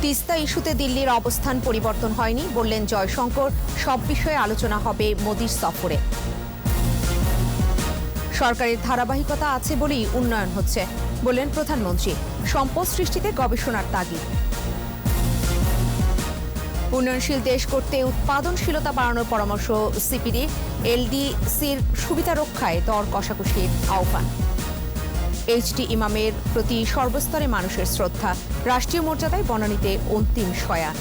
তিস্তা ইস্যুতে দিল্লির অবস্থান পরিবর্তন হয়নি বললেন জয়শঙ্কর। সব বিষয়ে আলোচনা হবে মোদির সফরে। সরকারের ধারাবাহিকতা আছে বলেই উন্নয়ন হচ্ছে বললেন প্রধানমন্ত্রী। সম্পদ সৃষ্টিতে গবেষণার তাগিদ। উন্নয়নশীল দেশ করতে উৎপাদনশীলতা বাড়ানোর পরামর্শ সিপিডির। এলডিসির সুবিধা রক্ষায় দর কষাকষির আহ্বান। এইচটি ইমামের প্রতি সর্বস্তরে মানুষের শ্রদ্ধা। রাষ্ট্রীয় মর্যাদায় বনানীতে অন্তিম শয়ান।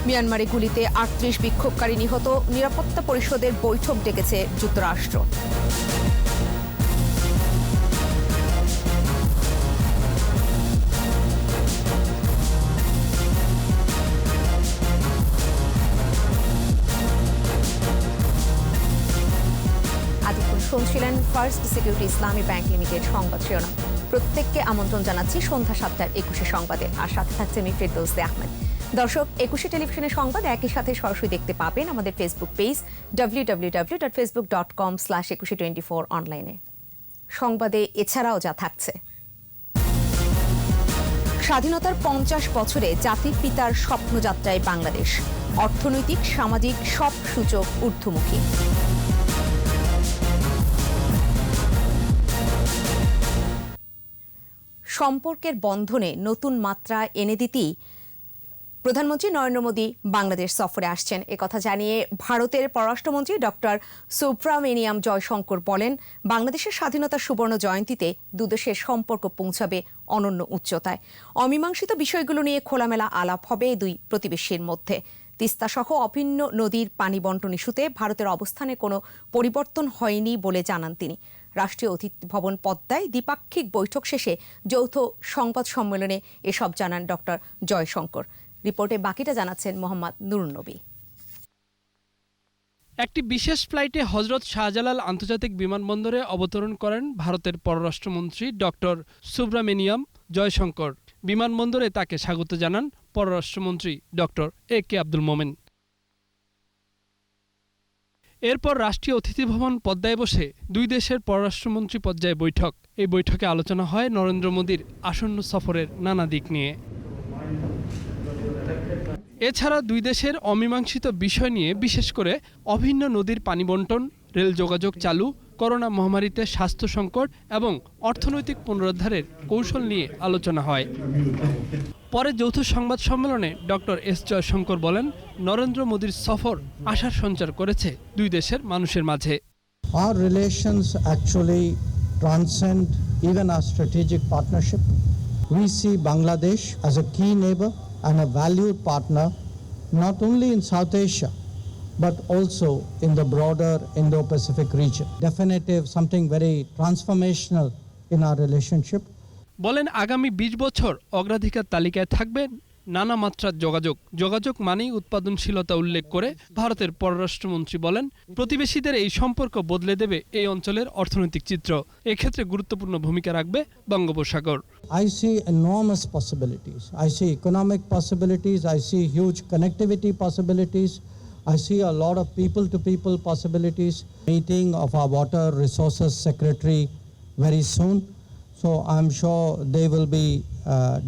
মিয়ানমারে গুলিতে ৩৮ বিক্ষোভকারী নিহত। নিরাপত্তা পরিষদের বৈঠক ডেকেছে যুক্তরাষ্ট্র। শুনছিলেন ফার্স্ট সিকিউরিটি ইসলামী ব্যাংক লিমিটেড সংবাদ শিরোনাম। প্রত্যেককে আমন্ত্রণ জানাচ্ছি সন্ধ্যা ৭টার ২১ সংবাদে। আর সাথে থাকছে আমি ফেরদৌসী আহমেদ। দর্শক, ২১ টেলিভিশনের সংবাদ একই সাথে সরাসরি দেখতে পাবেন আমাদের ফেসবুক পেজ www.facebook.com/2124 অনলাইনে। সংবাদে এছাড়াও যা থাকছে: স্বাধীনতার ৫০ বছরে জাতির পিতার স্বপ্নযাত্রায় বাংলাদেশ। অর্থনৈতিক সামাজিক সব সূচক ঊর্ধ্বমুখী। সম্পর্কের বন্ধনে নতুন মাত্রা এনে দিতেই প্রধানমন্ত্রী নরেন্দ্র মোদী বাংলাদেশ সফরে আসছেন। একথা জানিয়ে ভারতের পররাষ্ট্রমন্ত্রী ডক্টর সুব্রামেনিয়াম জয়শঙ্কর বলেন, বাংলাদেশের স্বাধীনতার সুবর্ণ জয়ন্তীতে দুদেশের সম্পর্ক পৌঁছাবে অনন্য উচ্চতায়। অমীমাংসিত বিষয়গুলো নিয়ে খোলামেলা আলাপ হবে দুই প্রতিবেশীর মধ্যে। তিস্তাসহ অভিন্ন নদীর পানি বন্টন ইস্যুতে ভারতের অবস্থানে কোনো পরিবর্তন হয়নি বলে জানান তিনি। রাষ্ট্রীয় অতিথি ভবন পদ্মায় দ্বিপাক্ষিক বৈঠক শেষে যৌথ সংবাদ সম্মেলনে এসব জানান ডক্টর জয়শঙ্কর। রিপোর্টে বাকিটা জানাচ্ছেন মোহাম্মদ নুরুন নবী। একটি বিশেষ ফ্লাইটে হজরত শাহজালাল আন্তর্জাতিক বিমানবন্দরে অবতরণ করেন ভারতের পররাষ্ট্রমন্ত্রী ডক্টর সুব্রামেনিয়াম জয়শঙ্কর। বিমানবন্দরে তাকে স্বাগত জানান পররাষ্ট্রমন্ত্রী ডক্টর এ.কে আব্দুল মোমেন। এরপর রাষ্ট্রীয় অতিথি ভবন পদ্মায় বসে দুই দেশের পররাষ্ট্রমন্ত্রী পর্যায়ে বৈঠক। এই বৈঠকে আলোচনা হয় নরেন্দ্র মোদীর আসন্ন সফরের নানা দিক নিয়ে। এছাড়া দুই দেশের অমীমাংসিত বিষয় নিয়ে, বিশেষ করে অভিন্ন নদীর পানি বন্টন, রেল যোগাযোগ চালু, করোনা মহামারীতে স্বাস্থ্য সংকট এবং অর্থনৈতিক পুনরুদ্ধারের কৌশল নিয়ে আলোচনা হয়। পরে যৌথ সংবাদ সম্মেলনে ডক্টর এস জয়শঙ্কর বলেন, নরেন্দ্র মোদীর সফর আশার সঞ্চার করেছে দুই দেশের মানুষের মাঝে। Our relations actually transcend even our strategic partnership. We see Bangladesh as a key neighbor and a valued partner, not only in South Asia, but also in the broader Indo-Pacific region. Definitive, something very transformational in our relationship. বলেন, আগামী ২০ বছর অগ্রাধিকার তালিকায় থাকবে নানা মাত্রার যোগাযোগ। যোগাযোগ মানেই উৎপাদনশীলতা উল্লেখ করে ভারতের পররাষ্ট্রমন্ত্রী বলেন, প্রতিবেশীদের এই সম্পর্ক বদলে দেবে এই অঞ্চলের অর্থনৈতিক চিত্র। এক্ষেত্রে গুরুত্বপূর্ণ ভূমিকা রাখবে বঙ্গোপসাগর। I see enormous possibilities. I see economic possibilities. I see huge connectivity possibilities. I see a lot of people-to-people possibilities. Meeting of our Water Resources Secretary very soon. So I'm sure they will be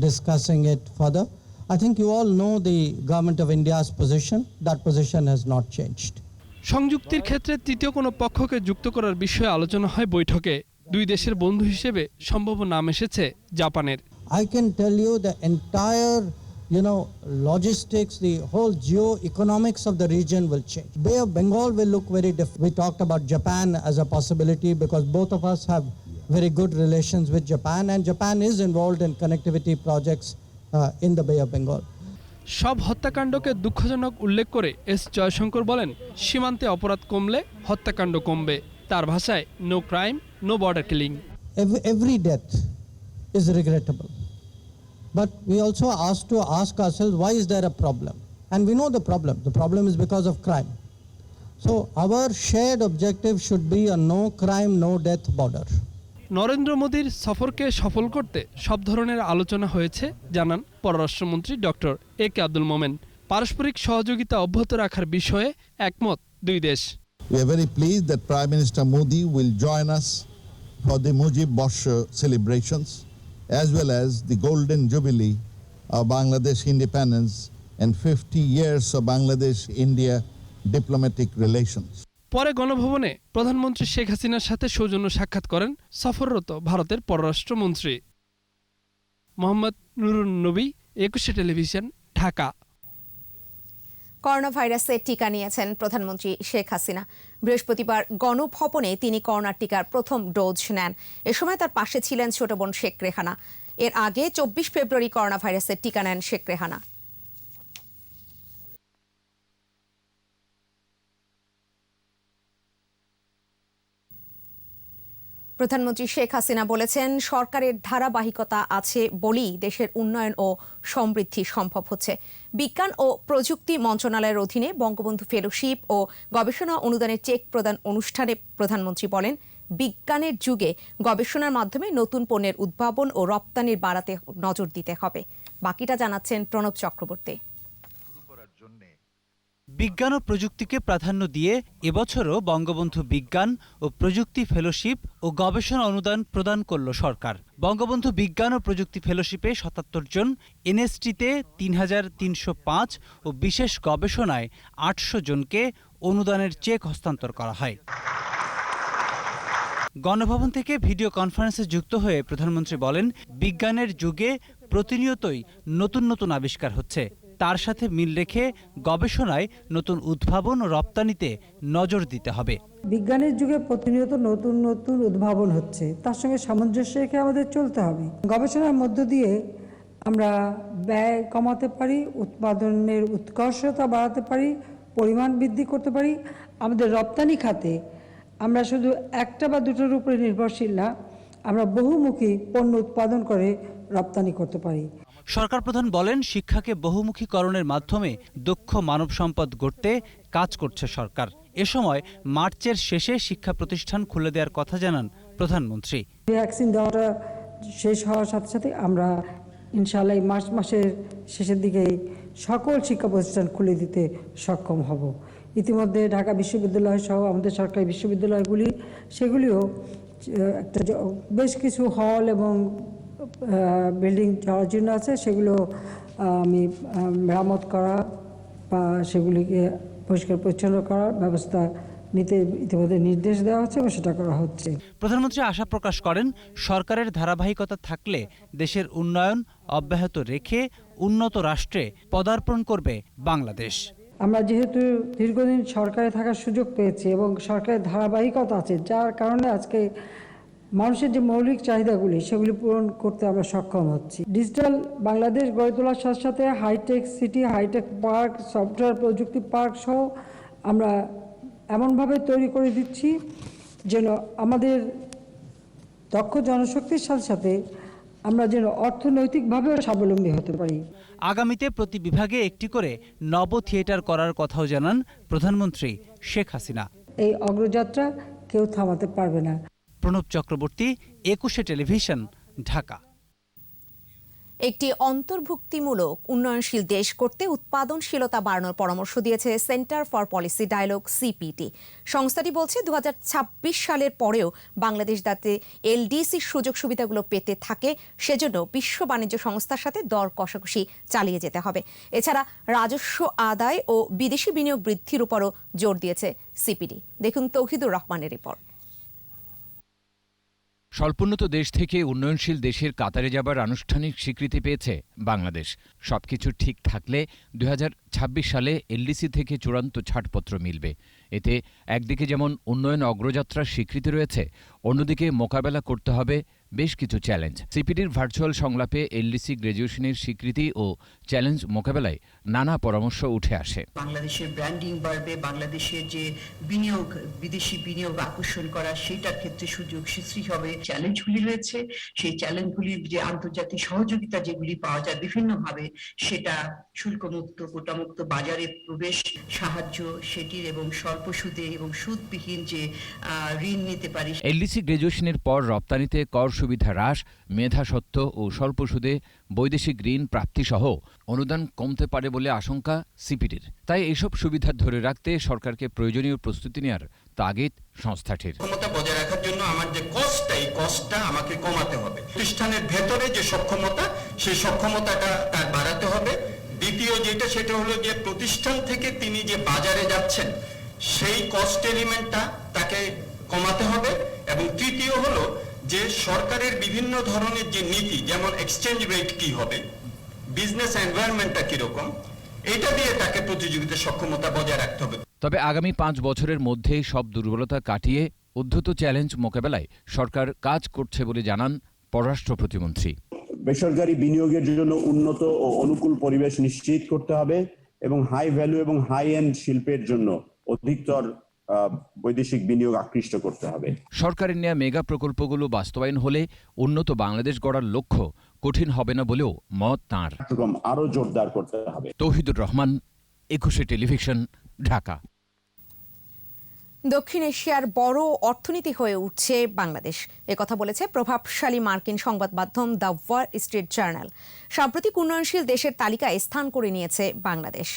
discussing it further. I think you all know the Government of India's position. That position has not changed. সংযুক্তির ক্ষেত্রে তৃতীয় কোনো পক্ষকে যুক্ত করার বিষয়ে আলোচনা হয় বৈঠকে। দুই দেশের বন্ধু হিসেবে সম্ভব নাম এসেছে জাপানের। I can tell you the entire, logistics, the whole geo-economics of the region will change. Bay of Bengal will look very different. We talked about Japan as a possibility because both of us have very good relations with Japan, and Japan is involved in connectivity projects in the Bay of Bengal. সব হত্যাকাণ্ডকে দুঃখজনক উল্লেখ করে S Jaishankar বলেন, সীমান্তে অপরাধ কমলে হত্যাকাণ্ড কমবে। তার ভাষায়, no crime, no border killing. Every death is regrettable. But we also ask ourselves, why is there a problem? And we know the problem. The problem is because of crime. So our shared objective should be a no crime, no death border. Narendra মোদীর সফরকে সফল করতে সব ধরনের আলোচনা হয়েছে জানান পররাষ্ট্রমন্ত্রী doctor A K Abdul Momen. পারস্পরিক সহযোগিতা অব্যাহত রাখার বিষয়ে একমত দুই দেশ। We are very pleased that Prime Minister Modi will join us for the Mujib Borsha celebrations. as well as the Golden Jubilee of Bangladesh independence and 50 years of Bangladesh-India diplomatic relations. পরে গণভবনে প্রধানমন্ত্রী শেখ হাসিনার সাথে সৌজন্য সাক্ষাৎ করেন সফররত ভারতের পররাষ্ট্রমন্ত্রী। মোহাম্মদ নুরুন নবী, একুশে টেলিভিশন, ঢাকা। করোনা ভাইরাসের টিকা নিয়েছেন প্রধানমন্ত্রী শেখ হাসিনা। বৃহস্পতিবার গণভবনে তিনি করোনার টিকার প্রথম ডোজ নেন। এ সময় তার পাশে ছিলেন ছোট বোন শেখ রেহানা। এর আগে 24 ফেব্রুয়ারি করোনা ভাইরাসের টিকা নেন শেখ রেহানা। প্রধানমন্ত্রী শেখ হাসিনা বলেছেন, সরকারের ধারাবাহিকতা আছে বলেই দেশের উন্নয়ন ও সমৃদ্ধি সম্ভব হচ্ছে। বিজ্ঞান ও প্রযুক্তি মন্ত্রণালয়ের অধীনে বঙ্গবন্ধু ফেলোশিপ ও গবেষণা অনুদানের চেক প্রদান অনুষ্ঠানে প্রধানমন্ত্রী বলেন, বিজ্ঞানের যুগে গবেষণার মাধ্যমে নতুন পণ্যের উদ্ভাবন ও রপ্তানির বাড়াতে নজর দিতে হবে। বাকিটা জানাচ্ছেন প্রণব চক্রবর্তী। বিজ্ঞান ও প্রযুক্তিকে প্রাধান্য দিয়ে এবছরও বঙ্গবন্ধু বিজ্ঞান ও প্রযুক্তি ফেলোশিপ ও গবেষণা অনুদান প্রদান করল সরকার। বঙ্গবন্ধু বিজ্ঞান ও প্রযুক্তি ফেলোশিপে ৭৭ জন, এনএসটিতে ৩,৩০৫ ও বিশেষ গবেষণায় ৮০০ জনকে অনুদানের চেক হস্তান্তর করা হয়। গণভবন থেকে ভিডিও কনফারেন্সে যুক্ত হয়ে প্রধানমন্ত্রী বলেন, বিজ্ঞানের যুগে প্রতিনিয়তই নতুন নতুন আবিষ্কার হচ্ছে। তার সাথে মিল রেখে গবেষণায় নতুন উদ্ভাবন ও রপ্তানিতে নজর দিতে হবে। বিজ্ঞানের যুগে প্রতিনিয়ত নতুন নতুন উদ্ভাবন হচ্ছে, তার সঙ্গে সামঞ্জস্য রেখে আমাদের চলতে হবে। গবেষণার মধ্য দিয়ে আমরা ব্যয় কমাতে পারি, উৎপাদনের উৎকর্ষতা বাড়াতে পারি, পরিমাণ বৃদ্ধি করতে পারি। আমাদের রপ্তানি খাতে আমরা শুধু একটা বা দুটোর উপরে নির্ভরশীল না, আমরা বহুমুখী পণ্য উৎপাদন করে রপ্তানি করতে পারি। সরকার প্রধান বলেন, শিক্ষাকে বহুমুখীকরণের মাধ্যমে দক্ষ মানব সম্পদ গড়তে কাজ করছে সরকার। এ সময় মার্চের শেষে শিক্ষা প্রতিষ্ঠান খুলে দেওয়ার কথা জানান প্রধানমন্ত্রী। ভ্যাকসিন দেওয়াটা শেষ হওয়ার সাথে সাথে আমরা ইনশাআল্লাহ মার্চ মাসের শেষের দিকে সকল শিক্ষা প্রতিষ্ঠান খুলে দিতে সক্ষম হব। ইতিমধ্যে ঢাকা বিশ্ববিদ্যালয় সহ আমাদের সরকারি বিশ্ববিদ্যালয়গুলি সেগুলিও একটা বেশ কিছু হল এবং বিল্ডিং যাওয়ার জন্য আছে, সেগুলো আমি মেরামত করা বা সেগুলিকে পরিষ্কার পরিচ্ছন্ন করার ব্যবস্থা নিতে ইতিমধ্যে নির্দেশ দেওয়া হচ্ছে এবং সেটা করা হচ্ছে। প্রধানমন্ত্রী আশা প্রকাশ করেন, সরকারের ধারাবাহিকতা থাকলে দেশের উন্নয়ন অব্যাহত রেখে উন্নত রাষ্ট্রে পদার্পণ করবে বাংলাদেশ। আমরা যেহেতু দীর্ঘদিন সরকারে থাকার সুযোগ পেয়েছি এবং সরকারের ধারাবাহিকতা আছে, যার কারণে আজকে মানুষের যে মৌলিক চাহিদাগুলি সেগুলি পূরণ করতে আমরা সক্ষম হচ্ছি। ডিজিটাল বাংলাদেশ গড়ে তোলার সাথে সাথে hi-tech city, hi-tech park, software প্রযুক্তি পার্ক সহ আমরা এমনভাবে তৈরি করে দিচ্ছি যেন আমাদের দক্ষ জনশক্তির সাথে সাথে আমরা যেন অর্থনৈতিকভাবেও স্বাবলম্বী হতে পারি। আগামীতে প্রতি বিভাগে একটি করে নব থিয়েটার করার কথাও জানান প্রধানমন্ত্রী শেখ হাসিনা। এই অগ্রযাত্রা কেউ থামাতে পারবে না। প্রণব চক্রবর্তী, একুশে টেলিভিশন, ঢাকা। একটি অন্তর্ভুক্তিমূলক উন্নয়নশীল দেশ করতে উৎপাদনশীলতা বাড়ানোর পরামর্শ দিয়েছে centre for policy dialogue CPD. সংস্থাটি বলছে 2026 সালের পরেও বাংলাদেশ যাতে এলডিসির সুযোগ সুবিধাগুলো পেতে থাকে, সেজন্য বিশ্ব বাণিজ্য সংস্থার সাথে দর কষাকষি চালিয়ে যেতে হবে। এছাড়া রাজস্ব আদায় ও বিদেশি বিনিয়োগ বৃদ্ধির উপরও জোর দিয়েছে সিপিডি। দেখুন তৌহিদুর রহমানের রিপোর্ট। স্বল্পোন্নত দেশ থেকে উন্নয়নশীল দেশের কাতারে যাবার আনুষ্ঠানিক স্বীকৃতি পেয়েছে বাংলাদেশ। সবকিছু ঠিক থাকলে 2026 সালে এলডিসি থেকে চূড়ান্ত ছাড়পত্র মিলবে। এতে একদিকে যেমন উন্নয়ন অগ্রযাত্রার স্বীকৃতি রয়েছে, অন্যদিকে মোকাবেলা করতে হবে বেশ কিছু চ্যালেঞ্জ। সিপিডির ভার্চুয়াল সংলাপে এলডিসি গ্র্যাজুয়েশনের স্বীকৃতি ও চ্যালেঞ্জ মোকাবেলায় নানা পরামর্শ উঠে আসে। বাংলাদেশের ব্র্যান্ডিং বাড়বে, বাংলাদেশের যে বিনিয়োগ, বিদেশি বিনিয়োগ আকর্ষণ করা, সেটার ক্ষেত্রে সুযোগ সৃষ্টি হবে। চ্যালেঞ্জগুলি রয়েছে, সেই চ্যালেঞ্জগুলির যে আন্তর্জাতিক সহযোগিতা যেগুলি পাওয়া যায় বিভিন্নভাবে, সেটা শুল্কমুক্ত, কোটামুক্ত বাজারে প্রবেশ, সাহায্য সেটির এবং স্বল্প সুদে এবং সুদবিহীন যে ঋণ নিতে পারি। এলডিসি গ্র্যাজুয়েশনের পর রপ্তানিতে কর সুবিধা হ্রাস, মেধাস্বত্ব ও স্বল্প সুদে বৈদেশিক ঋণ প্রাপ্তিসহ অনুদান কমতে পারে বলে আশঙ্কা সিপিডির। তাই এইসব সুবিধা ধরে রাখতে সরকারকে প্রয়োজনীয় প্রস্তুতি নেওয়ার তাগিদ সংস্থাটির। ক্ষমতা বজায় রাখার জন্য আমার যে কস্টটা, এই কস্টটা আমাকে কমাতে হবে। প্রতিষ্ঠানের ভেতরে যে সক্ষমতা, সেই সক্ষমতাটা তার বাড়াতে হবে। দ্বিতীয় যেটা, সেটা হলো যে প্রতিষ্ঠান থেকে তিনি যে বাজারে যাচ্ছেন সেই কস্ট এলিমেন্টটা তাকে কমাতে হবে। এবং তৃতীয় হলো যে সরকারের বিভিন্ন ধরনের যে নীতি, যেমন এক্সচেঞ্জ রেট কি হবে, বিজনেস এনভায়রনমেন্টটা কিরকম, এটা দিয়ে তাকে প্রতিযোগিতার সক্ষমতা বজায় রাখতে হবে। তবে আগামী 5 বছরের মধ্যে সব দুর্বলতা কাটিয়ে উদ্ধত চ্যালেঞ্জ মোকাবেলায় সরকার কাজ করছে বলে জানান পররাষ্ট্র প্রতিমন্ত্রী। বেসরকারি বিনিয়োগের জন্য উন্নত ও অনুকূল পরিবেশ নিশ্চিত করতে হবে এবং হাই ভ্যালু এবং হাই এন্ড শিল্পের জন্য অধিকতর বৈদেশিক বিনিয়োগ আকৃষ্ট করতে হবে। সরকারের নেওয়া মেগা প্রকল্পগুলো বাস্তবায়ন হলে উন্নত বাংলাদেশ গড়ার লক্ষ্য কঠিন হবে না বলেও মত তাঁর। আরো জোরদার করতে হবে। তৌহিদুর রহমান, 21 টেলিভিশন, ঢাকা। দক্ষিণ এশিয়ার বড় অর্থনীতি হয়ে উঠছে বাংলাদেশ, একথা বলেছে প্রভাবশালী মার্কিন সংবাদ মাধ্যম দ্য ওয়াল স্ট্রিট জার্নাল। সাম্প্রতিক উন্নয়নশীল দেশের তালিকায় স্থান করে নিয়েছে বাংলাদেশ।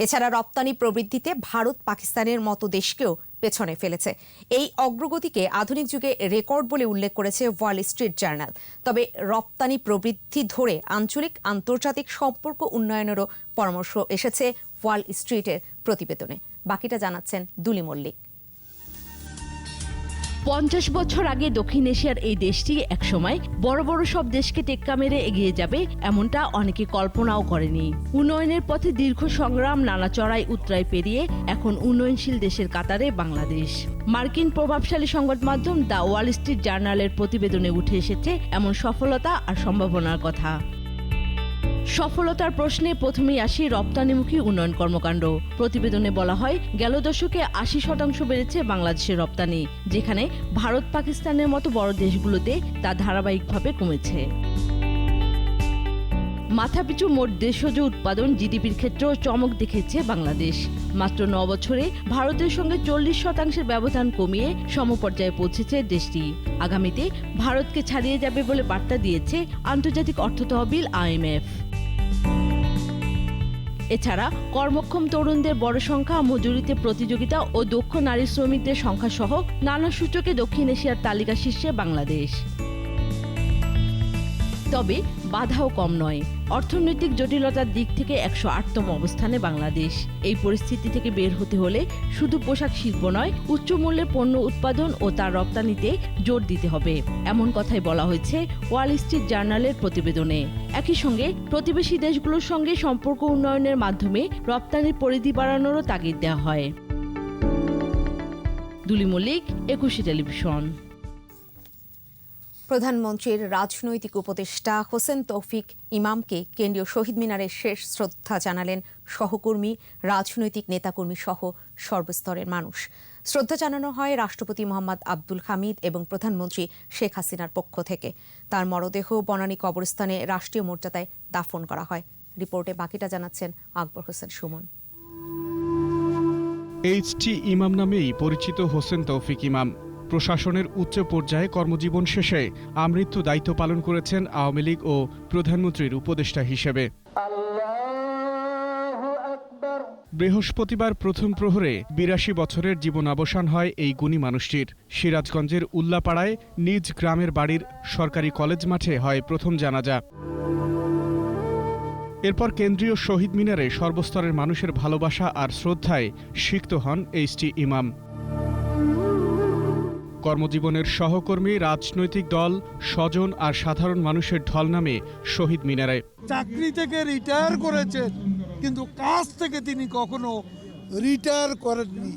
এছাড়া রপ্তানি প্রবৃদ্ধিতে ভারত পাকিস্তানের মতো দেশকেও পেছনে ফেলেছে। এই অগ্রগতিকে আধুনিক যুগে রেকর্ড বলে উল্লেখ করেছে ওয়াল স্ট্রিট জার্নাল। তবে রপ্তানি প্রবৃদ্ধি ধরে আঞ্চলিক আন্তর্জাতিক সম্পর্ক উন্নয়নেরও পরামর্শ এসেছে ওয়াল স্ট্রিটের প্রতিবেদনে। বাকিটা জানাচ্ছেন দুলি মল্লিক। 50 বছর আগে দক্ষিণ এশিয়ার এই দেশটি একসময় বড় বড় সব দেশকে টেক্কা মেরে এগিয়ে যাবে, এমনটা অনেকে কল্পনাও করেনি। উন্নয়নের পথে দীর্ঘ সংগ্রাম, নানা চড়াই উতরাই পেরিয়ে এখন উন্নয়নশীল দেশের কাতারে বাংলাদেশ। মার্কিন প্রভাবশালী সংবাদ মাধ্যম দ্য ওয়াল স্ট্রিট জার্নালের প্রতিবেদনে উঠে এসেছে এমন সফলতা আর সম্ভাবনার কথা। সফলতার প্রশ্নে প্রথমেই আসি রপ্তানিমুখী উন্নয়ন কর্মকাণ্ড। প্রতিবেদনে বলা হয়, গেল দশকে 80% বেড়েছে বাংলাদেশের রপ্তানি, যেখানে ভারত পাকিস্তানের মতো বড় দেশগুলোতে তা ধারাবাহিকভাবে কমেছে। মাথাপিছু মোট দেশজ উৎপাদন জিডিপির ক্ষেত্রেও চমক দেখেছে বাংলাদেশ। মাত্র 9 বছরে ভারতের সঙ্গে 40% ব্যবধান কমিয়ে সমপর্যায়ে পৌঁছেছে দেশটি। আগামীতে ভারতকে ছাড়িয়ে যাবে বলে বার্তা দিয়েছে আন্তর্জাতিক অর্থ তহবিল IMF। এছাড়া কর্মক্ষম তরুণদের বড় সংখ্যা, মজুরিতে প্রতিযোগিতা ও দক্ষ নারী শ্রমিকদের সংখ্যা সহ নানা সূচকে দক্ষিণ এশিয়ার তালিকা শীর্ষে বাংলাদেশ। তবে বাধাও কম নয়। অর্থনৈতিক জটিলতার দিক থেকে 108তম অবস্থানে বাংলাদেশ। এই পরিস্থিতি থেকে বের হতে হলে শুধু পোশাক শিল্প নয়, উচ্চ মূল্যের পণ্য উৎপাদন ও তার রপ্তানিতে জোর দিতে হবে, এমন কথাই বলা হয়েছে ওয়াল স্ট্রিট জার্নালের প্রতিবেদনে। একই সঙ্গে প্রতিবেশী দেশগুলোর সঙ্গে সম্পর্ক উন্নয়নের মাধ্যমে রপ্তানির পরিধি বাড়ানোরও তাগিদ দেওয়া হয়। দুলি মল্লিক, 21 টেলিভিশন। প্রধানমন্ত্রীর রাজনৈতিক উপদেষ্টা হোসেন তৌফিক ইমামকে কেন্দ্রীয় শহীদ মিনারে শেষ শ্রদ্ধা জানালেন সহকর্মী, রাজনৈতিক নেতাকর্মী সহ সর্বস্তরের মানুষ। শ্রদ্ধা জানানো হয় রাষ্ট্রপতি মোহাম্মদ আব্দুল হামিদ এবং প্রধানমন্ত্রী শেখ হাসিনার পক্ষ থেকে। তার মরদেহ বনানী কবরস্থানে রাষ্ট্রীয় মর্যাদায় দাফন করা হয়। রিপোর্টে বাকিটা জানাচ্ছেন আকবর হোসেন সুমন। HT ইমাম নামেই পরিচিত হোসেন তৌফিক ইমাম প্রশাসনের উচ্চ পর্যায়ে কর্মজীবন শেষে আমৃত্যু দায়িত্ব পালন করেছেন আওয়ামী লীগ ও প্রধানমন্ত্রীর উপদেষ্টা হিসেবে। বৃহস্পতিবার প্রথম প্রহরে 82 বছরের জীবনাবসান হয় এই গুণী মানুষটির। সিরাজগঞ্জের উল্লাপাড়ায় নিজ গ্রামের বাড়ির সরকারি কলেজ মাঠে হয় প্রথম জানাজা। এরপর কেন্দ্রীয় শহীদ মিনারে সর্বস্তরের মানুষের ভালোবাসা আর শ্রদ্ধায় সিক্ত হন HT ইমাম। কর্মজীবনের সহকর্মী, রাজনৈতিক দল, স্বজন আর সাধারণ মানুষের ঢল নামে শহীদ মিনারে। চাকরি থেকে রিটায়ার করেছেন, কিন্তু কাজ থেকে তিনি কখনো রিটায়ার করেননি।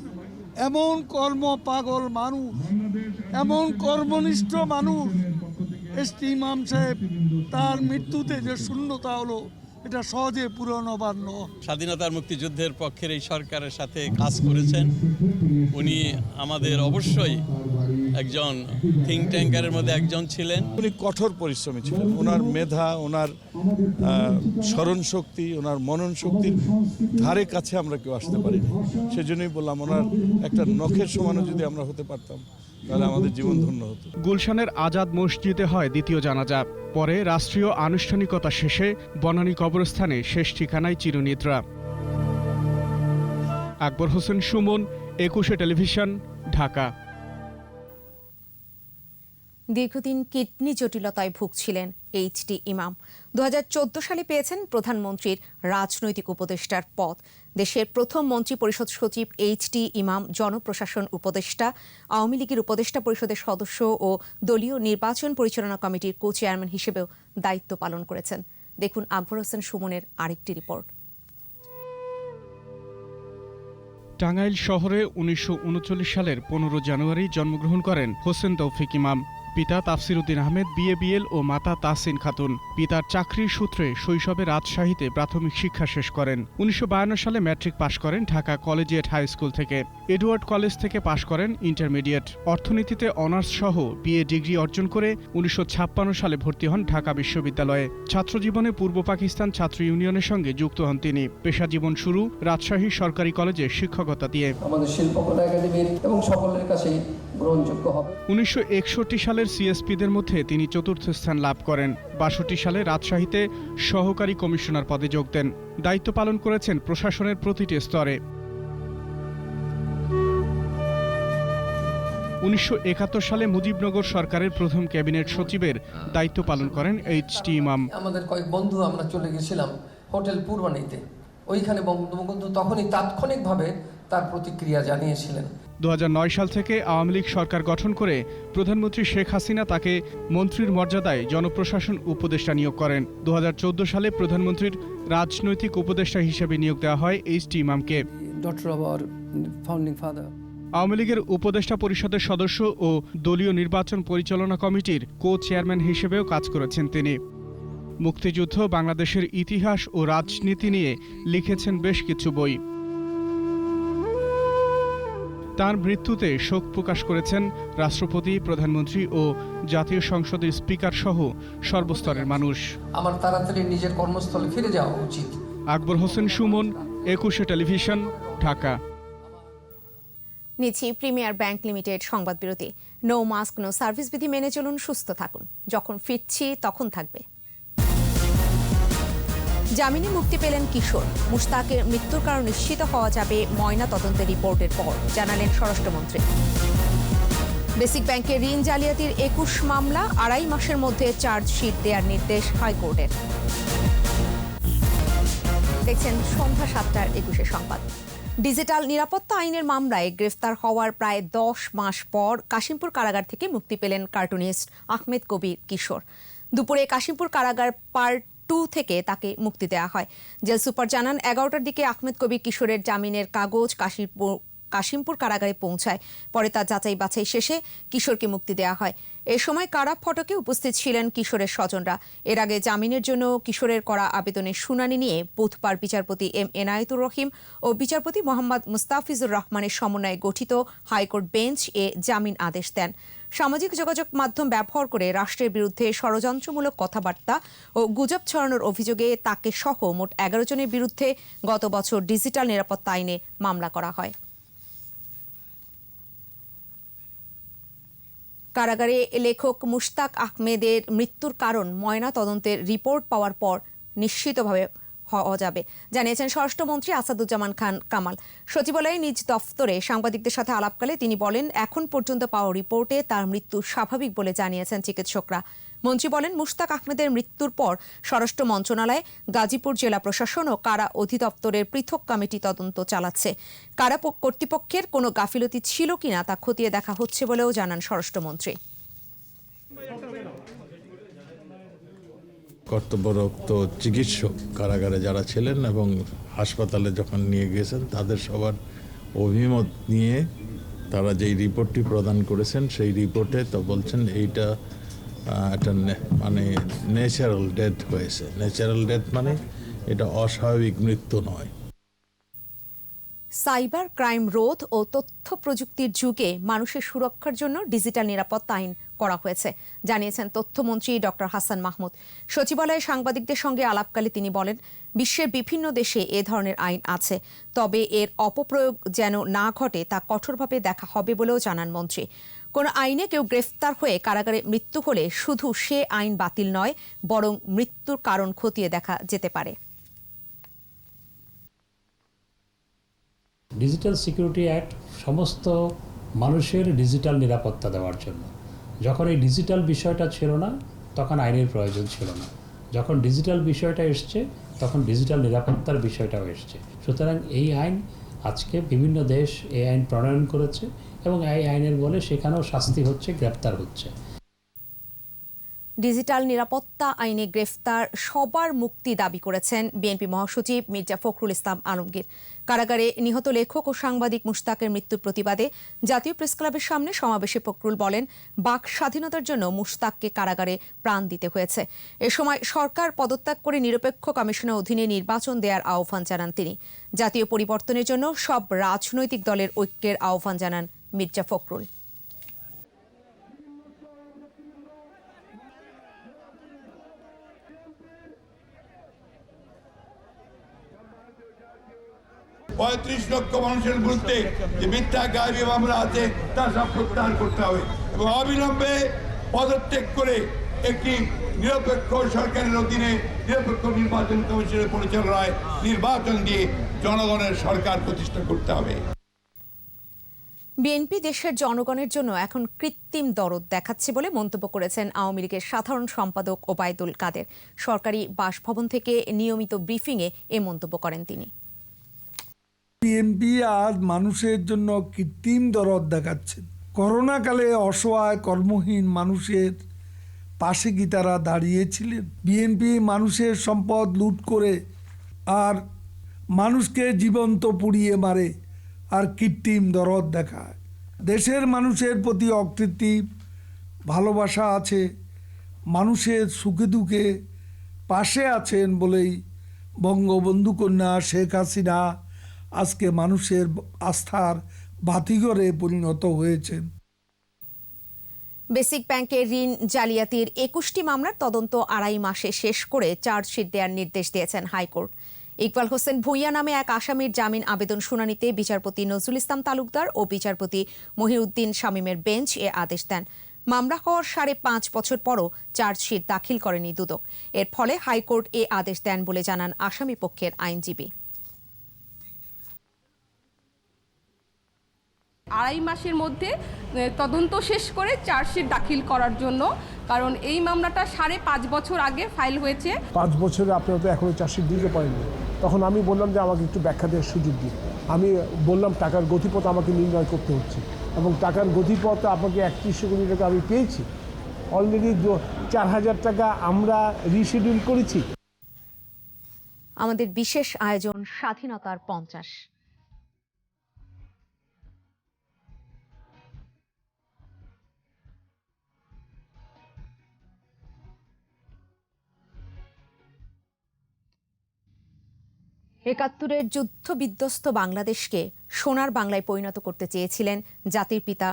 এমন কর্ম পাগল মানুষ, এমন কর্মনিষ্ঠ মানুষ HT ইমাম সাহেব, তার মৃত্যুতে যে শূন্যতা হলো, এটা সহজে পূরণ হবার নয়। স্বাধীনতার মুক্তিযুদ্ধের পক্ষের এই সরকারের সাথে কাজ করেছেন। উনি আমাদের অবশ্যই একজন থিঙ্ক ট্যাঙ্কারের মধ্যে একজন ছিলেন। উনি কঠোর পরিশ্রমী ছিলেন। ওনার মেধা, ওনার স্মরণ শক্তি, ওনার মনন শক্তির ধারে কাছে আমরা কেউ আসতে পারিনি। সেজন্যই বললাম, ওনার একটা নখের সমানও যদি আমরা হতে পারতাম তাহলে আমাদের জীবন ধন্য হতো। গুলশানের আজাদ মসজিদে হয় দ্বিতীয় জানাজা। পরে রাষ্ট্রীয় আনুষ্ঠানিকতা শেষে বনানী কবরস্থানে শেষ ঠিকানায় চিরনিদ্রা। আকবর হোসেন সুমন, 21 টেলিভিশন, ঢাকা। দীর্ঘদিন কিডনি জটিলতায় ভুগছিলেন এইচটি ইমাম 2014 সালে পেয়েছেন প্রধানমন্ত্রীর রাজনৈতিক উপদেষ্টার পদ। দেশের প্রথম মন্ত্রী পরিষদ সচিব এইচটি ইমাম জনপ্রশাসন উপদেষ্টা, আওয়ামী লীগের উপদেষ্টা পরিষদের সদস্য ও দলীয় নির্বাচন পরিচালনা কমিটির কো চেয়ারম্যান হিসেবেও দায়িত্ব পালন করেছেন। দেখুন আকবর হোসেন সুমনের আরেকটি রিপোর্ট। টাঙ্গাইল শহরে 1939 সালের 15 জানুয়ারি জন্মগ্রহণ করেন হোসেন তৌফিক ইমাম। পিতা তাফসির উদ্দিন আহমেদ বিএবিএল ও মাতা তাহসিন খাতুন। পিতার চাকরির সূত্রে শৈশবে রাজশাহীতে প্রাথমিক শিক্ষা শেষ করেন। 1952 সালে ম্যাট্রিক পাশ করেন ঢাকা কলেজিয়েট হাই স্কুল থেকে। এডওয়ার্ড কলেজ থেকে পাশ করেন ইন্টারমিডিয়েট। অর্থনীতিতে অনার্স সহ বিএ ডিগ্রি অর্জন করে 1956 সালে ভর্তি হন ঢাকা বিশ্ববিদ্যালয়ে। ছাত্রজীবনে পূর্ব পাকিস্তান ছাত্র ইউনিয়নের সঙ্গে যুক্ত হন তিনি। পেশাজীবন শুরু রাজশাহী সরকারি কলেজে শিক্ষকতা দিয়ে। আমাদের শিল্পকলা একাডেমির এবং সকলের কাছেই গ্রহণযোগ্য হবে। 1961 সালের সিএসপিদের মধ্যে তিনি চতুর্থ স্থান লাভ করেন। 62 সালে রাজশাহীতে সহকারী কমিশনার পদে যোগ দেন। দায়িত্ব পালন করেছেন প্রশাসনের প্রতিটি স্তরে। 1971 সালে মুজিবনগর সরকারের প্রথম ক্যাবিনেট সচিবের দায়িত্ব পালন করেন এইচটি ইমাম। আমাদের কয়েক বন্ধু আমরা চলে গেছিলাম হোটেল পূর্বানীতে। ওইখানে বঙ্গবন্ধু তখনই তাৎক্ষণিকভাবে তার প্রতিক্রিয়া জানিয়েছিলেন। 2009 সাল থেকে আওয়ামী লীগ সরকার গঠন করে প্রধানমন্ত্রী শেখ হাসিনা তাকে মন্ত্রীর মর্যাদায় জনপ্রশাসন উপদেষ্টা নিয়োগ করেন। 2014 সালে প্রধানমন্ত্রীর রাজনৈতিক উপদেষ্টা হিসেবে নিয়োগ দেওয়া হয় এইচটি ইমামকে। আওয়ামী লীগের উপদেষ্টা পরিষদের সদস্য ও দলীয় নির্বাচন পরিচালনা কমিটির কো চেয়ারম্যান হিসেবেও কাজ করেছেন তিনি। মুক্তিযুদ্ধ, বাংলাদেশের ইতিহাস ও রাজনীতি নিয়ে লিখেছেন বেশ কিছু বই। তার মৃত্যুতে শোক প্রকাশ করেছেন রাষ্ট্রপতি, প্রধানমন্ত্রী ও জাতীয় সংসদের স্পিকার সহ সর্বস্তরের মানুষ। আমার তাড়াতাড়ি নিজের কর্মস্থলে ফিরে যাওয়া উচিত। আকবর হোসেন সুমন, 21 টেলিভিশন, ঢাকা। নিচ্ছি প্রিমিয়ার ব্যাংক লিমিটেড সংবাদ বিরতি। নো মাস্ক নো সার্ভিস বিধি মেনে চলুন, সুস্থ থাকুন। যখন ফিরছি তখন থাকবে। জামিনে মুক্তি পেলেন কিশোর। মুশতাকের মৃত্যুর কারণ নিশ্চিত হওয়া যাবে ময়না তদন্তের রিপোর্টের পর, জানালেন স্বরাষ্ট্রমন্ত্রী। বেসিক ব্যাংকের ঋণ জালিয়াতির 21 মামলা, 2.5 মাসের মধ্যে চার্জশিট দেওয়ার নির্দেশ হাইকোর্টের। দেখছেন সন্ধ্যা 7:21 সংবাদ। ডিজিটাল নিরাপত্তা আইনের মামলায় গ্রেফতার হওয়ার প্রায় 10 মাস পর কাশিমপুর কারাগার থেকে মুক্তি পেলেন কার্টুনিস্ট আহমেদ কবির কিশোর। দুপুরে কাশিমপুর কারাগার পার্ট 2 থেকে তাকে মুক্তি দেওয়া হয়। জেল সুপার জানান, 11টার দিকে আহমেদ কবির কিশোরের জামিনের কাগজ কাশিমপুর কারাগারে পৌঁছায়। পরে তার যাচাই বাছাই শেষে কিশোরকে মুক্তি দেওয়া হয়। এ সময় কারা ফটকে উপস্থিত ছিলেন কিশোরের স্বজনরা। এর আগে জামিনের জন্য কিশোরের করা আবেদনের শুনানি নিয়ে বুধবার বিচারপতি এম এনায়েতুর রহিম ও বিচারপতি মোহাম্মদ মুস্তাফিজুর রহমানের সমন্বয়ে গঠিত হাইকোর্ট বেঞ্চ এ জামিন আদেশ দেন। সামাজিক যোগাযোগ মাধ্যম ব্যবহার করে রাষ্ট্রের বিরুদ্ধে ষড়যন্ত্রমূলক কথাবার্তা ও গুজব ছড়ানোর অভিযোগে তাকে সহ মোট 11 জনের বিরুদ্ধে গত বছর ডিজিটাল নিরাপত্তা আইনে মামলা করা হয়। কারাগারে লেখক মুশতাক আহমেদের মৃত্যুর কারণ ময়না তদন্তের রিপোর্ট পাওয়ার পর নিশ্চিতভাবে হওয়া যাবে, জানিয়েছেন স্বরাষ্ট্রমন্ত্রী আসাদুজ্জামান খান কামাল। সচিবালয়ে নিজ দফতরে সাংবাদিকদের সাথে আলাপকালে তিনি বলেন, এখন পর্যন্ত পাওয়া রিপোর্টে তার মৃত্যু স্বাভাবিক বলে জানিয়েছেন চিকিৎসকরা। মন্ত্রী বলেন, মুশতাক আহমেদের মৃত্যুর পর স্বরাষ্ট্র মন্ত্রণালয়, গাজীপুর জেলা প্রশাসন ও কারা অধিদপ্তরের পৃথক কমিটি তদন্ত চালাচ্ছে। কারা কর্তৃপক্ষের কোনো গাফিলতি ছিল কিনা তা খতিয়ে দেখা হচ্ছে বলেও জানান স্বরাষ্ট্রমন্ত্রী। কর্তব্যরত চিকিৎসক কারাগারে যারা ছিলেন এবং হাসপাতালে যখন নিয়ে গিয়েছেন তাদের সবার অভিমত নিয়ে তারা যেই রিপোর্টটি প্রদান করেছেন সেই রিপোর্টে তো বলছেন এইটা একটা মানে ন্যাচারাল ডেথ হয়েছে। ন্যাচারাল ডেথ মানে এটা অস্বাভাবিক মৃত্যু নয়। সাইবার ক্রাইম রোধ ও তথ্য প্রযুক্তির যুগে মানুষের সুরক্ষার জন্য ডিজিটাল নিরাপত্তা আইন করা হয়েছে, জানিয়েছেন তথ্যমন্ত্রী ডক্টর হাসান মাহমুদ। সচিবালয়ে সাংবাদিকদের সঙ্গে আলাপকালে তিনি বলেন, বিশ্বের বিভিন্ন দেশে এ ধরনের আইন আছে, তবে এর অপপ্রয়োগ যেন না ঘটে তা কঠোরভাবে দেখা হবে বলেও জানান মন্ত্রী। কোন আইনে কেউ গ্রেফতার হয়ে কারাগারে মৃত্যু হলে শুধু সে আইন বাতিল নয়, বরং মৃত্যুর কারণ খতিয়ে দেখা যেতে পারে। ডিজিটাল সিকিউরিটি অ্যাক্ট সমস্ত মানুষের ডিজিটাল নিরাপত্তা দেওয়ার জন্য, যখন এই ডিজিটাল বিষয়টা ছিল না তখন আইনের প্রয়োজন ছিল না, যখন ডিজিটাল বিষয়টা এসছে তখন ডিজিটাল নিরাপত্তার বিষয়টাও এসছে। সুতরাং এই আইন আজকে বিভিন্ন দেশ এই আইন প্রণয়ন করেছে এবং এই আইনের বলে সেখানেও শাস্তি হচ্ছে, গ্রেপ্তার হচ্ছে। ডিজিটাল নিরাপত্তা আইনে গ্রেফতার সবার মুক্তি দাবি করেছেন বিএনপি মহাসচিব মির্জা ফখরুল ইসলাম আলমগীর। কারাগারে নিহত লেখক ও সাংবাদিক মুশতাকের মৃত্যুর প্রতিবাদে জাতীয় প্রেসক্লাবের সামনে সমাবেশে ফখরুল বলেন, বাক স্বাধীনতার জন্য মুশতাককে কারাগারে প্রাণ দিতে হয়েছে। এ সময় সরকার পদত্যাগ করে নিরপেক্ষ কমিশনের অধীনে নির্বাচন দেওয়ার আহ্বান জানান তিনি। জাতীয় পরিবর্তনের জন্য সব রাজনৈতিক দলের ঐক্যের আহ্বান জানান মির্জা ফখরুল। পঁয়ত্রিশ লক্ষ মানুষের বিরুদ্ধে যে মিথ্যা গায়েবী মামলা আছে তা সব প্রত্যাহার করতে হবে এবং অবিলম্বে পদত্যাগ করে একটি নিরপেক্ষ সরকারের অধীনে নিরপেক্ষ নির্বাচন কমিশনের পরিচালনায় নির্বাচন দিয়ে জনগণের সরকার প্রতিষ্ঠা করতে হবে। বিএনপি দেশের জনগণের জন্য এখন কৃত্রিম দরদ দেখাচ্ছে বলে মন্তব্য করেছেন আওয়ামী লীগের সাধারণ সম্পাদক ওবায়দুল কাদের। সরকারি বাসভবন থেকে নিয়মিত ব্রিফিংয়ে এ মন্তব্য করেন তিনি। বিএনপি আজ মানুষের জন্য কৃত্রিম দরদ দেখাচ্ছেন। করোনাকালে অসহায় কর্মহীন মানুষের পাশে কি তারা দাঁড়িয়েছিলেন? বিএনপি মানুষের সম্পদ লুট করে আর মানুষকে জীবন্ত পুড়িয়ে মারে আর কৃত্রিম দরদ দেখায়। দেশের মানুষের প্রতি অকৃত্রিম ভালোবাসা আছে, মানুষের সুখে দুঃখে পাশে আছেন বলেই বঙ্গবন্ধু কন্যা শেখ হাসিনা আজকে মানুষের আস্থার বাতিঘরে পরিণত হয়েছেন। বেসিক ব্যাংকের ঋণ জালিয়াতির ২১টি মামলার তদন্ত ২.৫ মাসে শেষ করে চার্জশিট দেওয়ার নির্দেশ দিয়েছেন হাইকোর্ট। ইকবাল হোসেন ভূঁইয়া নামে এক আসামির জামিন আবেদন শুনানিতে বিচারপতি নজরুল ইসলাম তালুকদার ও বিচারপতি মহিউদ্দিন শামীমের বেঞ্চ এ আদেশ দেন। মামলা হওয়ার ৫.৫ বছর পরও চার্জশিট দাখিল করেনি দুদক। এর ফলে হাইকোর্ট এ আদেশ দেন বলে জানান আসামি পক্ষের আইনজীবী। ২.৫ মাসের মধ্যে তদন্ত শেষ করে চার্জশিট দাখিল করার জন্য, কারণ এই মামলাটা ৫.৫ বছর আগে ফাইল হয়েছে। ৫ বছরে আপনারা তো এখনো চার্জশিট দিতে পারেননি। তখন আমি বললাম যে আমাকে একটু ব্যাখ্যা দেওয়ার সুযোগ দিন। আমি বললাম টাকার গতিপথ আমাকে নির্ণয় করতে হচ্ছে এবং টাকার গতিপথ আপনাকে ৩১০০ কোটি টাকা আমি পেয়েছি। অলরেডি ৪,০০০ টাকা আমরা রিশিডিউল করেছি। আমাদের বিশেষ আয়োজন স্বাধীনতার ৫০। একাত্তরের যুদ্ধ বিধ্বস্ত বাংলাদেশকে সোনার বাংলায় পরিণত করতে চেয়েছিলেন জাতির পিতা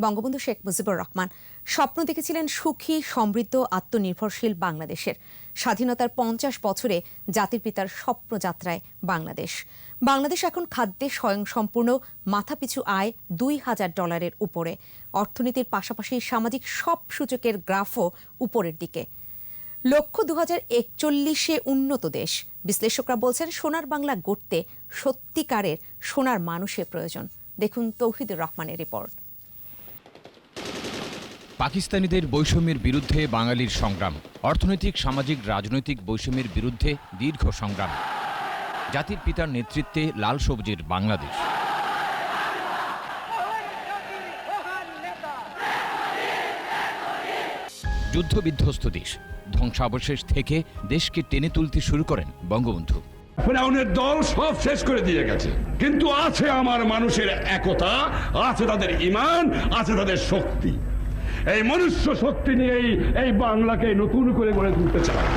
বঙ্গবন্ধু শেখ মুজিবুর রহমান। স্বপ্ন দেখেছিলেন সুখী, সমৃদ্ধ, আত্মনির্ভরশীল বাংলাদেশের। স্বাধীনতার ৫০ বছরে জাতির পিতার স্বপ্নযাত্রায় বাংলাদেশ এখন খাদ্যে স্বয়ংসম্পূর্ণ, মাথাপিছু আয় $২,০০০ উপরে। অর্থনীতির পাশাপাশি সামাজিক সব সূচকের গ্রাফও উপরের দিকে। লক্ষ্য 2041-এ উন্নত দেশ। বিশ্লেষকরা বলছেন সোনার বাংলা গড়তে সত্যিকারের সোনার মানুষের প্রয়োজন। দেখুন তৌহিদুর রহমানের রিপোর্ট। পাকিস্তানিদের বৈষম্যের বিরুদ্ধে বাঙালির সংগ্রাম, অর্থনৈতিক, সামাজিক, রাজনৈতিক বৈষম্যের বিরুদ্ধে দীর্ঘ সংগ্রাম। জাতির পিতার নেতৃত্বে লাল সবুজের বাংলাদেশ। যুদ্ধবিধ্বস্ত দেশ, ধ্বংসাবশেষ থেকে দেশকে টেনে তুলতে শুরু করেন বঙ্গবন্ধু। ফেরাউনের দল সব শেষ করে দিয়ে গেছে, কিন্তু আছে আমার মানুষের একতা, আছে তাদের ঈমান, আছে তাদের শক্তি। এই মনুষ্য শক্তি নিয়েই এই বাংলাকে নতুন করে গড়ে তুলতে চায়।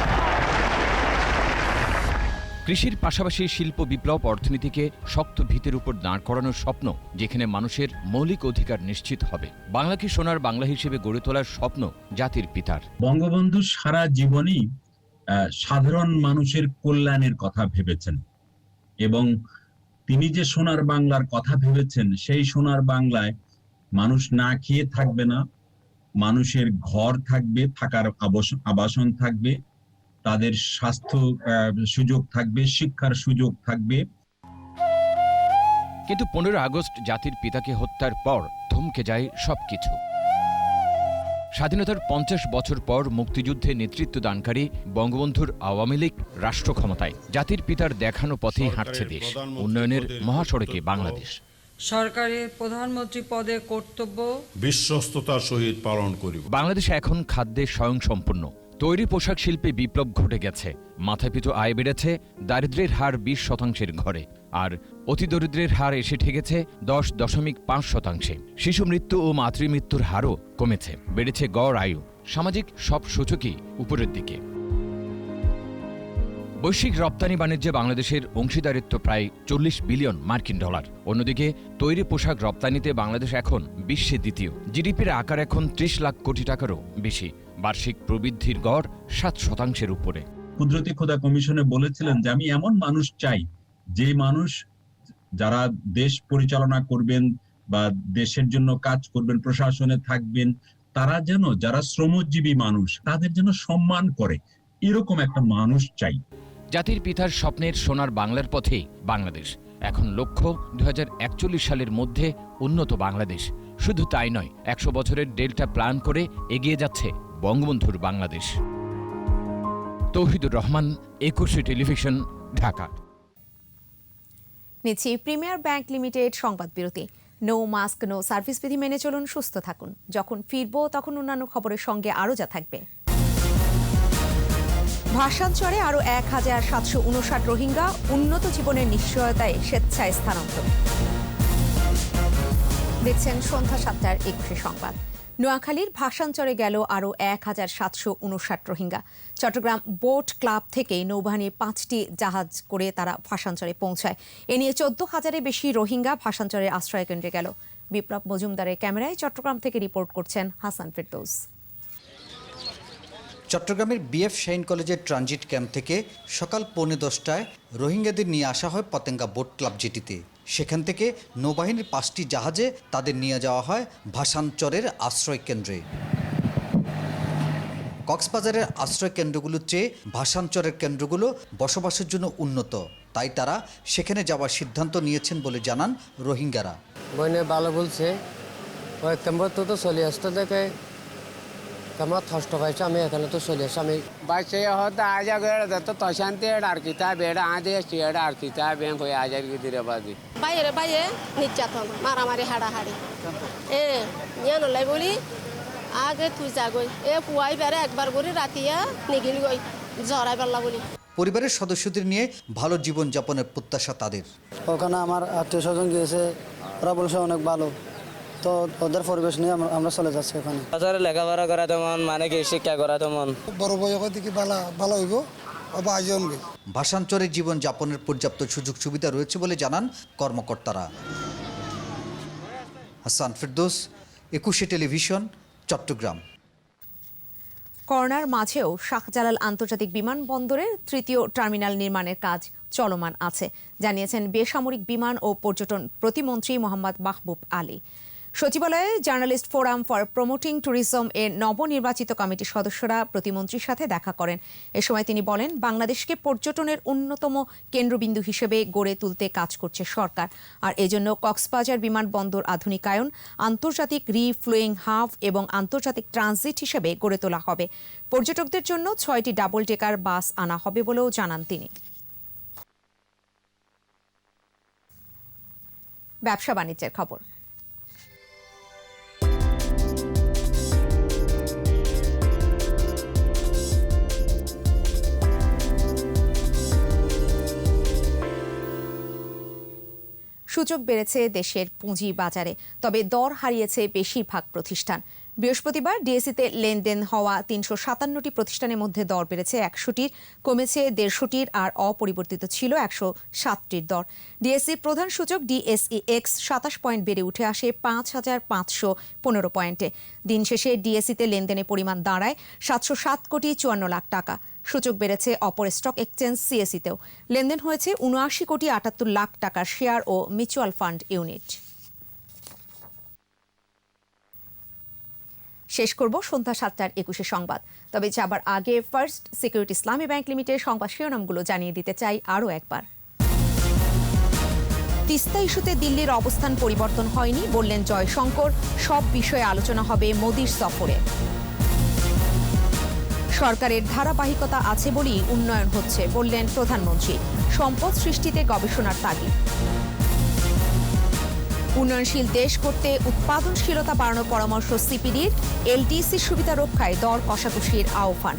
কৃষির পাশাপাশি শিল্প বিপ্লব অর্থনীতিকে শক্ত ভিতের উপর দাঁড় করানোর স্বপ্ন, যেখানে মানুষের মৌলিক অধিকার নিশ্চিত হবে। বাংলাকে সোনার বাংলা হিসেবে গড়ে তোলার স্বপ্ন জাতির পিতার। বঙ্গবন্ধু সারা জীবনই সাধারণ মানুষের কল্যাণের কথা ভেবেছেন এবং তিনি যে সোনার বাংলার কথা ভেবেছেন, সেই সোনার বাংলায় মানুষ না খেয়ে থাকবে না, মানুষের ঘর থাকবে, থাকার আবাসন থাকবে, তাদের স্বাস্থ্য সুযোগ থাকবে, শিক্ষার সুযোগ থাকবে। কিন্তু 15 আগস্ট জাতির পিতাকে হত্যার পর থমকে যায় সবকিছু। স্বাধীনতার 50 বছর পর মুক্তিযুদ্ধে নেতৃত্ব দানকারী বঙ্গবন্ধুর আওয়ামী লীগ রাষ্ট্র ক্ষমতায়। জাতির পিতার দেখানো পথেই হাঁটছে দেশ, উন্নয়নের মহাসড়কে বাংলাদেশ। সরকারের প্রধানমন্ত্রী পদে কর্তব্য বিশ্বস্ততার সহিত পালন করিব। বাংলাদেশ এখন খাদ্যে স্বয়ংসম্পূর্ণ। তৈরি পোশাক শিল্পে বিপ্লব ঘটে গেছে, মাথাপিছু আয় বেড়েছে দারিদ্র্যের হার 20% ঘরে, আর অতি দরিদ্রের হার এসে ঠেকেছে 10.5%। শিশু মৃত্যু ও মাতৃমৃত্যুর হারও কমেছে, বেড়েছে গড় আয়ু। সামাজিক সব সূচকই উপরের দিকে। বৈশ্বিক রপ্তানি বাণিজ্যে বাংলাদেশের অংশীদারিত্ব প্রায় 40 বিলিয়ন মার্কিন ডলার। অন্যদিকে তৈরি পোশাক রপ্তানিতে বাংলাদেশ এখন বিশ্বে দ্বিতীয়। জিডিপির আকার এখন 30 লাখ কোটি টাকারও বেশি। বার্ষিক প্রবৃদ্ধির গড় 7% উপরে। কুদরতি খোদা কমিশনে বলেছিলেন যে আমি এমন মানুষ চাই, যে মানুষ যারা দেশ পরিচালনা করবেন বা দেশের জন্য কাজ করবেন, প্রশাসনে থাকবেন, তারা যেন, যারা শ্রমজীবী মানুষ, তাদের যেন সম্মান করে, এরকম একটা মানুষ চাই। জাতির পিতার স্বপ্নের সোনার বাংলার পথেই বাংলাদেশ। এখন লক্ষ্য 2041 সালের মধ্যে উন্নত বাংলাদেশ। শুধু তাই নয়, 100 বছরের ডেল্টা প্ল্যান করে এগিয়ে যাচ্ছে বঙ্গবন্ধুর বাংলাদেশ। তৌহিদুর রহমান, একুশে টেলিভিশন, ঢাকা। নিচ্ছি প্রিমিয়ার ব্যাংক লিমিটেড সংবাদ বিরতি। নো মাস্ক নো সার্ভিস বিধি মেনে চলুন, সুস্থ থাকুন। যখন ফিরবো তখন অন্যান্য খবরের সঙ্গে আরও যা থাকবে। ভাসানচরে আরও 1759 রোহিঙ্গা, উন্নত জীবনের নিশ্চয়তায় স্বেচ্ছায় স্থানান্তর। দেখছেন সন্ধ্যা 7:21 সংবাদ। নোয়াখালীর ভাসানচরে গেল আরও 1759 রোহিঙ্গা। চট্টগ্রাম বোট ক্লাব থেকে নৌবাহিনীর 5টি জাহাজ করে তারা ভাসানচরে পৌঁছায়। এ নিয়ে 14,000-এর বেশি রোহিঙ্গা ভাসানচরের আশ্রয়কেন্দ্রে গেল। বিপ্লব মজুমদারের ক্যামেরায় চট্টগ্রাম থেকে রিপোর্ট করছেন হাসান ফেরদৌস। চট্টগ্রামের বিএফ শাহীন কলেজের ট্রানজিট ক্যাম্প থেকে সকাল 10:45 রোহিঙ্গাদের নিয়ে আসা হয় পতেঙ্গা বোট ক্লাব জেটিতে। সেখান থেকে নৌবাহিনীর 5টি জাহাজে তাদের নিয়ে যাওয়া হয় ভাসানচরের আশ্রয় কেন্দ্রে। কক্সবাজারের আশ্রয় কেন্দ্রগুলোর চেয়ে ভাসানচরের কেন্দ্রগুলো বসবাসের জন্য উন্নত, তাই তারা সেখানে যাওয়ার সিদ্ধান্ত নিয়েছেন বলে জানান রোহিঙ্গারা। বইনে ভালো বলছে, ওই ক্যাম্প তো চলে আসতে দেখে আমার কষ্ট পাইছে, আমি এখানে তো চলে আসি। আমি বাইশে হতে আজা গেড়ে তো তশান্তি আর কিতাব এটা আজে এটা আর কিতাব হয়ে আজার দিরে বাদি বাইরে বাইরে নির্যাতন মারামারি হাড়াহাড়ি নিয়ে বলি আগে তুই যাগই পুয়াই বেড়ে একবার করে রাতিয়া নিগিল গই জড়াই পারলা বলি। পরিবারের সদস্যদের নিয়ে ভালো জীবনযাপনের প্রত্যাশা তাদের। ওখানে আমার আত্মীয় স্বজন গিয়েছে, ওরা বলছে অনেক ভালো, তো ওদের পরিবেশ নিয়ে আমরা চলে যাচ্ছি। ওখানে লেখাপড়া করা তেমন, মানে কি শিক্ষা করা তেমন, বড় বয়স থেকে ভালো হইব। ভাসানচরের জীবনযাপনের পর্যাপ্ত সুযোগ সুবিধা রয়েছে বলে জানান কর্মকর্তারা। হাসান ফেরদৌস, একুশে টেলিভিশন, চট্টগ্রাম। করোনার মাঝেও শাহজালাল আন্তর্জাতিক বিমানবন্দরের 3য় টার্মিনাল নির্মাণের কাজ চলমান আছে, জানিয়েছেন বেসামরিক বিমান ও পর্যটন প্রতিমন্ত্রী মোহাম্মদ মাহবুব আলী। সচিবালয়ে journalist forum for promoting tourism এর নবনির্বাচিত কমিটির সদস্যরা প্রতিমন্ত্রীর সাথে দেখা করেন। এ সময় তিনি বলেন, বাংলাদেশকে পর্যটনের অন্যতম কেন্দ্রবিন্দু হিসেবে গড়ে তুলতে কাজ করছে সরকার, আর এজন্য কক্সবাজার বিমানবন্দর আধুনিকায়ন, আন্তর্জাতিক রিফ্লুইং হাব এবং আন্তর্জাতিক ট্রানজিট হিসেবে গড়ে তোলা হবে। পর্যটকদের জন্য 6টি ডাবল ডেকার বাস আনা হবে বলেও জানান তিনি। ব্যবসা বাণিজ্যের খবর। সূচক বেড়েছে দেশের পুঁজি বাজারে, তবে দর হারিয়েছে বেশিরভাগ প্রতিষ্ঠান। বৃহস্পতিবার ডিএসইতে লেনদেন হওয়া 357টি প্রতিষ্ঠানের মধ্যে দর বেড়েছে 100টির, কমেছে 150টির, আর অপরিবর্তিত ছিল 107টির দর। ডিএসইর প্রধান সূচক ডিএসইএক্স 27 পয়েন্ট বেড়ে উঠে আসে 5515 পয়েন্টে। দিন শেষে ডিএসইতে লেনদেনের পরিমাণ দাঁড়ায় 707,54,00,000 টাকা। সূচক বেড়েছে অপর স্টক এক্সচেঞ্জ সিএসইতেও। লেনদেন হয়েছে 79,78,00,000 টাকার শেয়ার ও মিউচুয়াল ফান্ড ইউনিট। শেষ করব সন্ধ্যা 7:21 সংবাদ, তবে যাবার আগে ফার্স্ট সিকিউরিটি ইসলামী ব্যাংক লিমিটেড সংবাদ শিরোনামগুলো জানিয়ে দিতে চাই আরও একবার। তিস্তা ইস্যুতে দিল্লির অবস্থান পরিবর্তন হয়নি, বললেন জয়শঙ্কর। সব বিষয়ে আলোচনা হবে মোদির সফরে। সরকারের ধারাবাহিকতা আছে বলেই উন্নয়ন হচ্ছে বললেন প্রধানমন্ত্রী। সম্পদ সৃষ্টিতে গবেষণার তাগিদ। উন্নয়নশীল দেশ করতে উৎপাদনশীলতা বাড়ানোর পরামর্শ সিপিডির। এলডিসি সুবিধা রক্ষায় দর কষাকষির আহ্বান।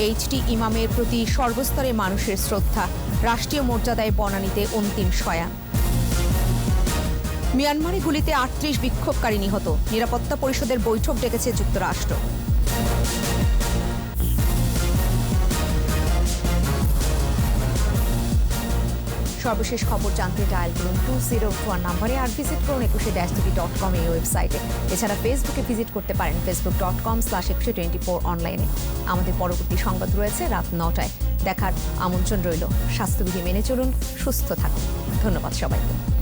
এইচটি ইমামের প্রতি সর্বস্তরে মানুষের শ্রদ্ধা। রাষ্ট্রীয় মর্যাদায় বনানীতে অন্তিম শয়ান। মিয়ানমারে গুলিতে ৩৮ বিক্ষোভকারী নিহত। নিরাপত্তা পরিষদের বৈঠক ডেকেছে যুক্তরাষ্ট্র। সর্বশেষ খবর জানতে ডায়াল করুন 2021 নম্বরে আর ভিজিট করুন 21-tv.com এই ওয়েবসাইটে। এছাড়া ফেসবুকে ভিজিট করতে পারেন facebook.com/2124 অনলাইনে। আমাদের পরবর্তী সংবাদ রয়েছে রাত 9টায়। দেখার আমন্ত্রণ রইল। স্বাস্থ্যবিধি মেনে চলুন, সুস্থ থাকুন। ধন্যবাদ সবাইকে।